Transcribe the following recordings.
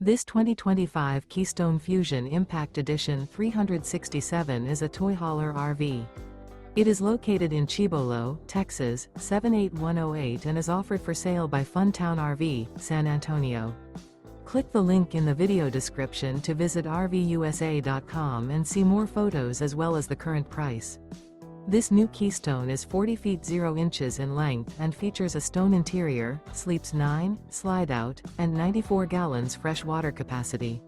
This 2025 Keystone Fuzion Impact Edition 367 is a toy hauler RV. It is located in Cibolo, Texas, 78108 and is offered for sale by Funtown RV, San Antonio. Click the link in the video description to visit RVUSA.com and see more photos as well as the current price. This new Keystone is 40 feet 0 inches in length and features a stone interior, sleeps 9, slide-out, and 94 gallons fresh water capacity.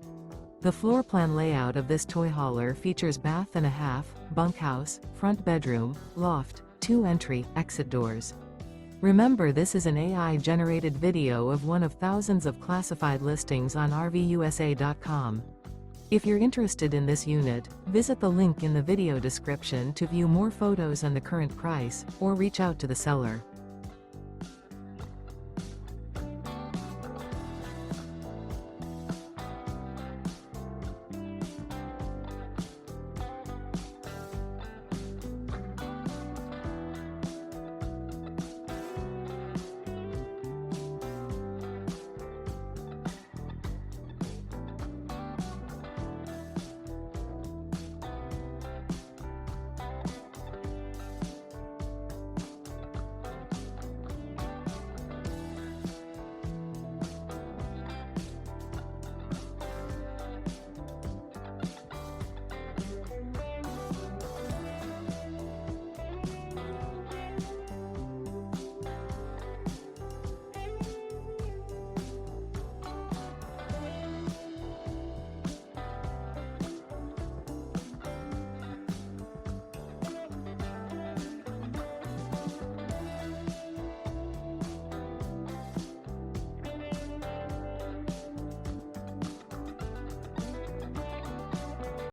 The floor plan layout of this toy hauler features bath and a half, bunkhouse, front bedroom, loft, 2 entry, exit doors. Remember, this is an AI-generated video of one of thousands of classified listings on RVUSA.com. If you're interested in this unit, visit the link in the video description to view more photos and the current price, or reach out to the seller.